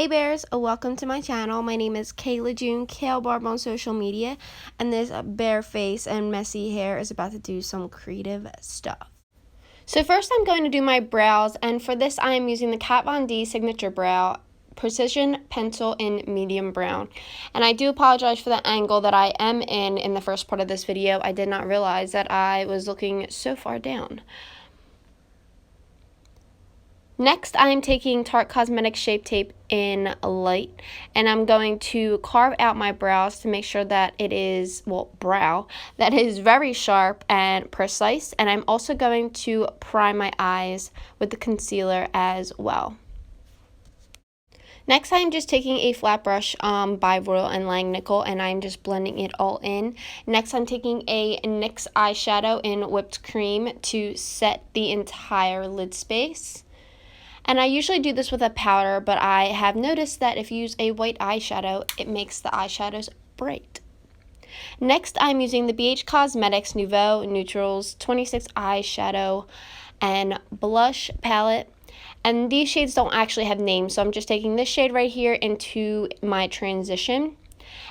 Hey bears, welcome to my channel. My name is Kayla June, Caylbarb on social media, and this bare face and messy hair is about to do some creative stuff. So first I'm going to do my brows, and for this I am using the Kat Von D Signature Brow Precision Pencil in medium brown. And I do apologize for the angle that I am in the first part of this video. I did not realize that I was looking so far down. Next, I'm taking Tarte Cosmetics Shape Tape in light, and I'm going to carve out my brows to make sure that it is, that is very sharp and precise. And I'm also going to prime my eyes with the concealer as well. Next, I'm just taking a flat brush by Royal & Langnickel, and I'm just blending it all in. Next, I'm taking a NYX eyeshadow in Whipped Cream to set the entire lid space. And I usually do this with a powder, but I have noticed that if you use a white eyeshadow, it makes the eyeshadows bright. Next, I'm using the BH Cosmetics Nouveau Neutrals 26 eyeshadow and blush palette. And these shades don't actually have names, so I'm just taking this shade right here into my transition.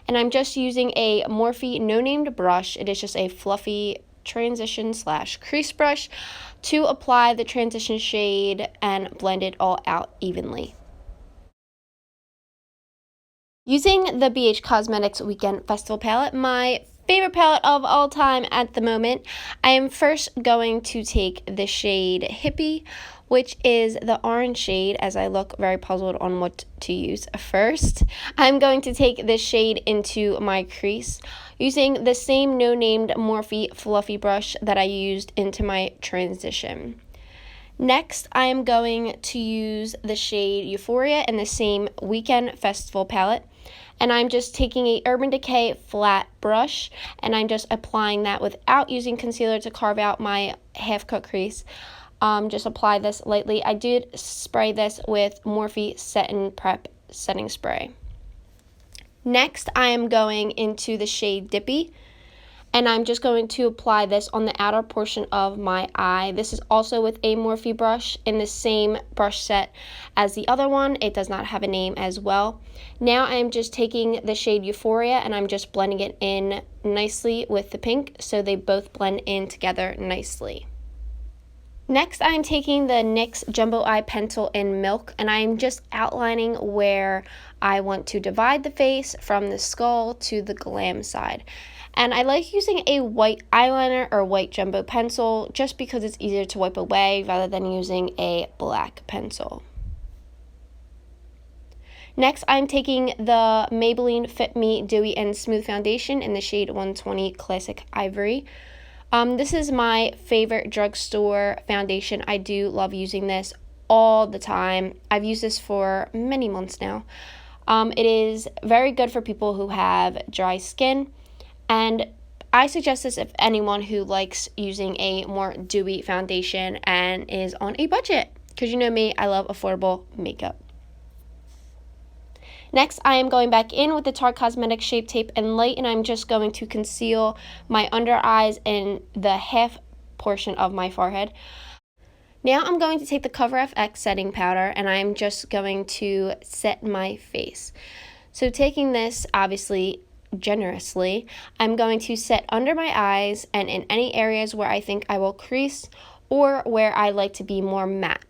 And I'm just using a Morphe no-named brush. It is just a fluffy transition / crease brush to apply the transition shade and blend it all out evenly. Using the BH Cosmetics Weekend Festival palette, my favorite palette of all time at the moment, I am first going to take the shade Hippie, which is the orange shade, as I look very puzzled on what to use first. I'm going to take this shade into my crease using the same no-named Morphe fluffy brush that I used into my transition. Next, I am going to use the shade Euphoria in the same Weekend Festival palette. And I'm just taking a Urban Decay flat brush, and I'm just applying that without using concealer to carve out my half-cut crease. Just apply this lightly. I did spray this with Morphe Set and Prep setting spray. Next, I am going into the shade Dippy, and I'm just going to apply this on the outer portion of my eye. This is also with a Morphe brush in the same brush set as the other one. It does not have a name as well. Now I'm just taking the shade Euphoria, and I'm just blending it in nicely with the pink so they both blend in together nicely. Next, I'm taking the NYX Jumbo Eye Pencil in Milk, and I'm just outlining where I want to divide the face from the skull to the glam side. And I like using a white eyeliner or white jumbo pencil just because it's easier to wipe away rather than using a black pencil. Next, I'm taking the Maybelline Fit Me Dewy and Smooth Foundation in the shade 120 Classic Ivory. This is my favorite drugstore foundation. I do love using this all the time. I've used this for many months now. It is very good for people who have dry skin, and I suggest this if anyone who likes using a more dewy foundation and is on a budget, because you know me, I love affordable makeup. Next, I am going back in with the Tarte Cosmetics Shape Tape in light, and I'm just going to conceal my under eyes and the half portion of my forehead. Now I'm going to take the Cover FX setting powder, and I'm just going to set my face. So taking this, obviously, generously, I'm going to set under my eyes and in any areas where I think I will crease or where I like to be more matte.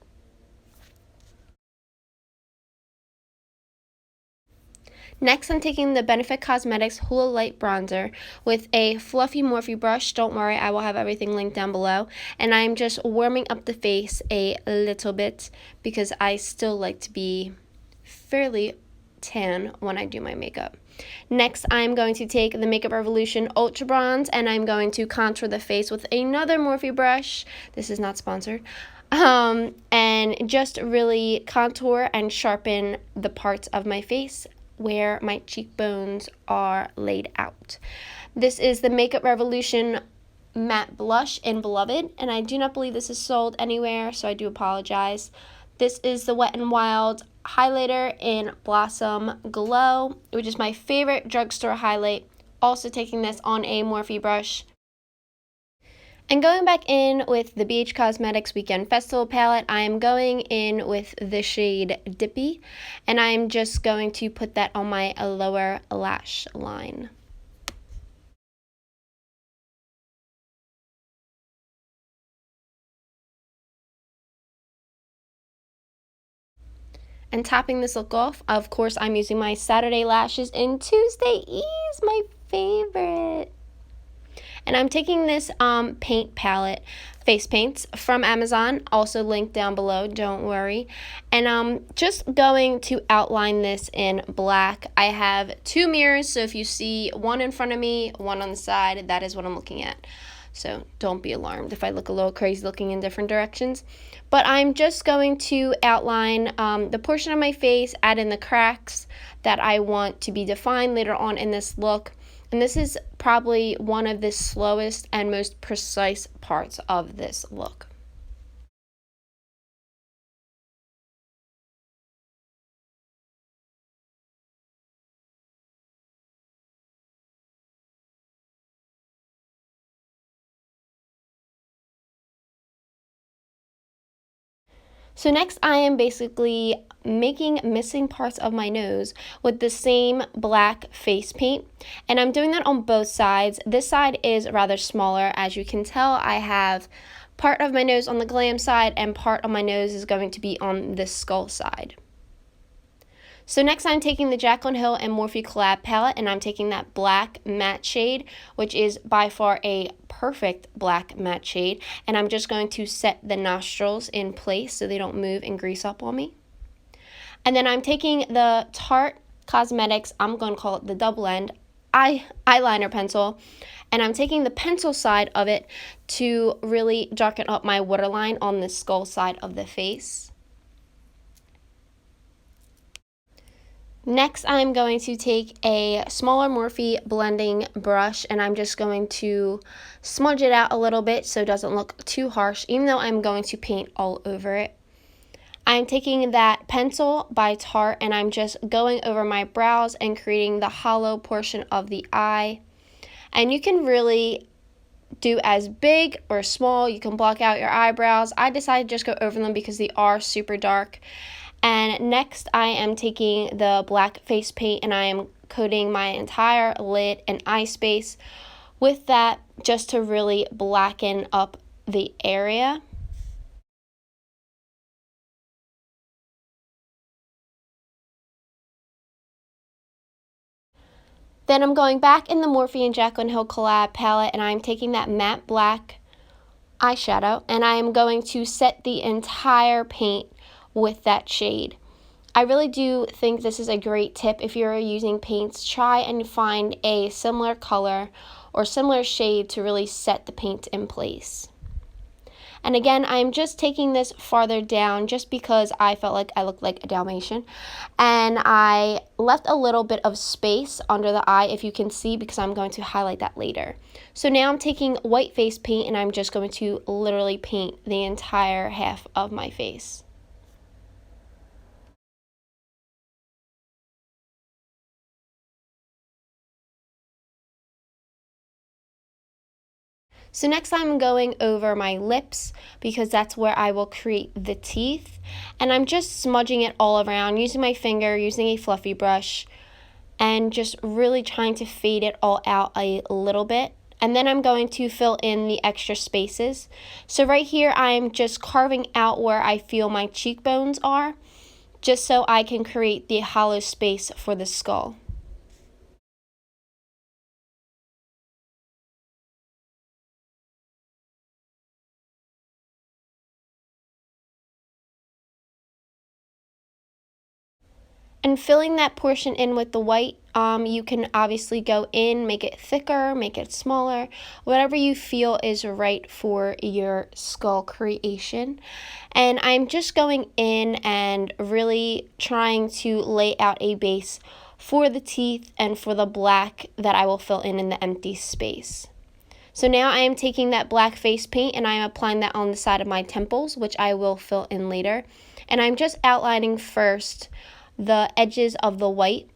Next, I'm taking the Benefit Cosmetics Hula Light Bronzer with a fluffy Morphe brush. Don't worry, I will have everything linked down below. And I'm just warming up the face a little bit because I still like to be fairly tan when I do my makeup. Next, I'm going to take the Makeup Revolution Ultra Bronze, and I'm going to contour the face with another Morphe brush. This is not sponsored. And just really contour and sharpen the parts of my face where my cheekbones are laid out. This is the Makeup Revolution Matte Blush in Beloved, and I do not believe this is sold anywhere, so I do apologize. This is the Wet n Wild highlighter in Blossom Glow, which is my favorite drugstore highlight. Also taking this on a Morphe brush. And going back in with the BH Cosmetics Weekend Festival palette, I am going in with the shade Dippy, and I'm just going to put that on my lower lash line. And topping this look off, of course, I'm using my Saturday Lashes in Tuesday Ease, my favorite. And I'm taking this paint palette, face paints from Amazon, also linked down below, don't worry. And I'm just going to outline this in black. I have two mirrors, so if you see one in front of me, one on the side, that is what I'm looking at. So don't be alarmed if I look a little crazy looking in different directions. But I'm just going to outline the portion of my face, add in the cracks that I want to be defined later on in this look. And this is probably one of the slowest and most precise parts of this look. So next I am basically making missing parts of my nose with the same black face paint, and I'm doing that on both sides. This side is rather smaller. As you can tell, I have part of my nose on the Glam side and part of my nose is going to be on the skull side. So next I'm taking the Jaclyn Hill and Morphe Collab palette, and I'm taking that black matte shade, which is by far a perfect black matte shade, and I'm just going to set the nostrils in place so they don't move and grease up on me. And then I'm taking the Tarte Cosmetics, I'm going to call it the double end, eyeliner pencil, and I'm taking the pencil side of it to really darken up my waterline on the skull side of the face. Next, I'm going to take a smaller Morphe blending brush, and I'm just going to smudge it out a little bit so it doesn't look too harsh, even though I'm going to paint all over it. I'm taking that pencil by Tarte, and I'm just going over my brows and creating the hollow portion of the eye. And you can really do as big or small. You can block out your eyebrows. I decided to just go over them because they are super dark. And next I am taking the black face paint and I am coating my entire lid and eye space with that just to really blacken up the area. Then I'm going back in the Morphe and Jaclyn Hill Collab palette, and I'm taking that matte black eyeshadow and I am going to set the entire paint with that shade. I really do think this is a great tip if you're using paints. Try and find a similar color or similar shade to really set the paint in place. And again, I'm just taking this farther down just because I felt like I looked like a Dalmatian. And I left a little bit of space under the eye, if you can see, because I'm going to highlight that later. So now I'm taking white face paint and I'm just going to literally paint the entire half of my face. So next I'm going over my lips because that's where I will create the teeth. And I'm just smudging it all around using my finger, using a fluffy brush, and just really trying to fade it all out a little bit. And then I'm going to fill in the extra spaces. So right here I'm just carving out where I feel my cheekbones are, just so I can create the hollow space for the skull. And filling that portion in with the white, you can obviously go in, make it thicker, make it smaller, whatever you feel is right for your skull creation. And I'm just going in and really trying to lay out a base for the teeth and for the black that I will fill in the empty space. So now I am taking that black face paint and I am applying that on the side of my temples, which I will fill in later. And I'm just outlining first the edges of the white,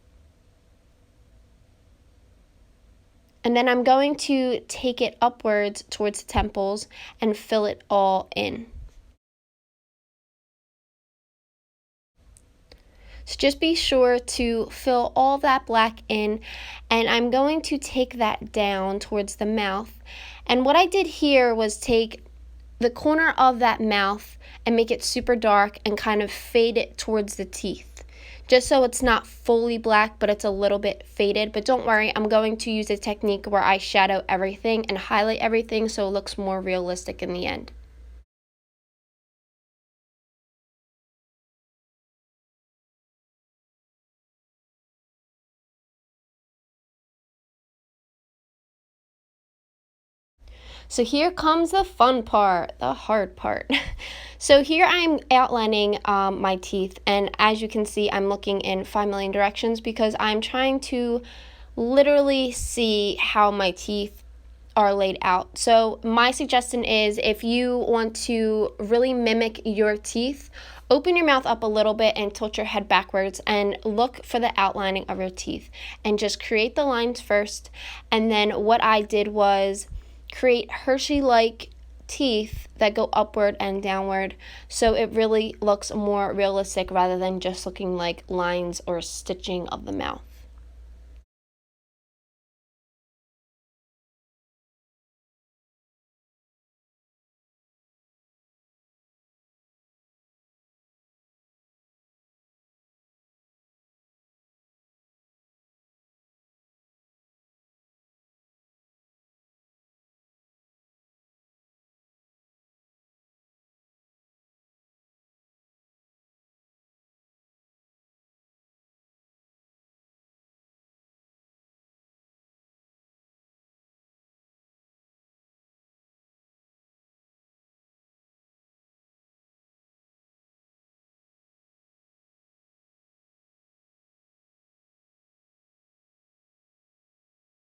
And then I'm going to take it upwards towards the temples and fill it all in. So just be sure to fill all that black in, and I'm going to take that down towards the mouth. And what I did here was take the corner of that mouth and make it super dark and kind of fade it towards the teeth. Just so it's not fully black, but it's a little bit faded. But don't worry, I'm going to use a technique where I shadow everything and highlight everything so it looks more realistic in the end. So here comes the fun part, the hard part. So here I'm outlining my teeth, and as you can see, I'm looking in 5 million directions because I'm trying to literally see how my teeth are laid out. So my suggestion is, if you want to really mimic your teeth, open your mouth up a little bit and tilt your head backwards and look for the outlining of your teeth and just create the lines first. And then what I did was create Hershey-like teeth that go upward and downward, so it really looks more realistic rather than just looking like lines or stitching of the mouth.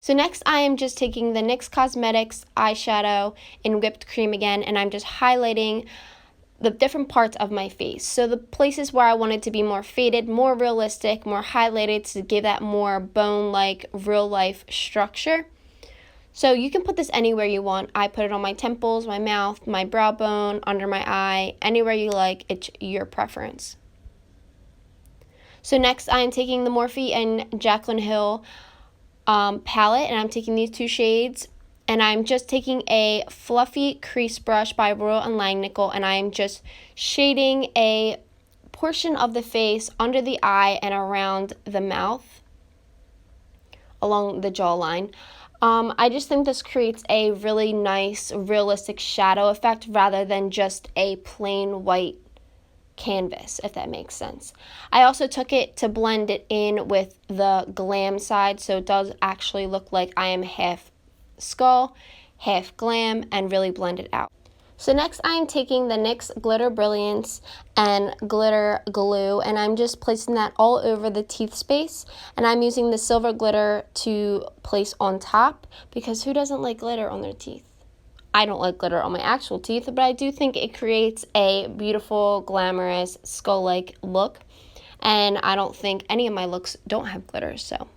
So next I am just taking the NYX Cosmetics eyeshadow in whipped cream again, and I'm just highlighting the different parts of my face. So the places where I want it to be more faded, more realistic, more highlighted to give that more bone-like, real-life structure. So you can put this anywhere you want. I put it on my temples, my mouth, my brow bone, under my eye, anywhere you like. It's your preference. So next I am taking the Morphe and Jaclyn Hill palette, and I'm taking these two shades, and I'm just taking a fluffy crease brush by Royal and Langnickel, and I'm just shading a portion of the face under the eye and around the mouth along the jawline. I just think this creates a really nice realistic shadow effect rather than just a plain white canvas, if that makes sense. I also took it to blend it in with the Glam side, so it does actually look like I am half skull, half glam, and really blend it out. So next I am taking the NYX Glitter Brilliance and Glitter Glue, and I'm just placing that all over the teeth space, and I'm using the silver glitter to place on top because who doesn't like glitter on their teeth? I don't like glitter on my actual teeth, but I do think it creates a beautiful, glamorous, skull-like look. And I don't think any of my looks don't have glitter, so.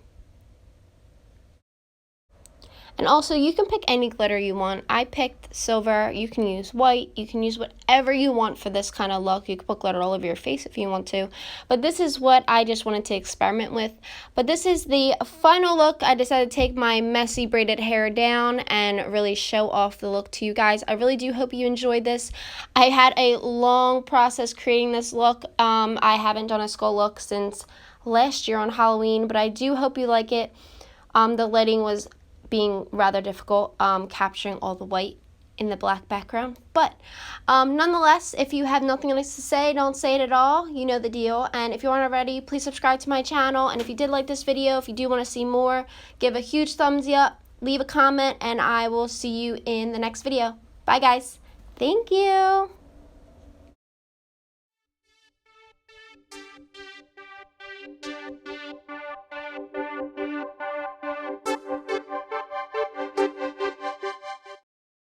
And also, you can pick any glitter you want. I picked silver. You can use white. You can use whatever you want for this kind of look. You can put glitter all over your face if you want to. But this is what I just wanted to experiment with. But this is the final look. I decided to take my messy braided hair down and really show off the look to you guys. I really do hope you enjoyed this. I had a long process creating this look. I haven't done a skull look since last year on Halloween, but I do hope you like it. The lighting was being rather difficult, capturing all the white in the black background, but nonetheless, if you have nothing else to say, don't say it at all. You know the deal. And if you aren't already, please subscribe to my channel, and if you did like this video, if you do want to see more, give a huge thumbs up, leave a comment, and I will see you in the next video. Bye guys. Thank you.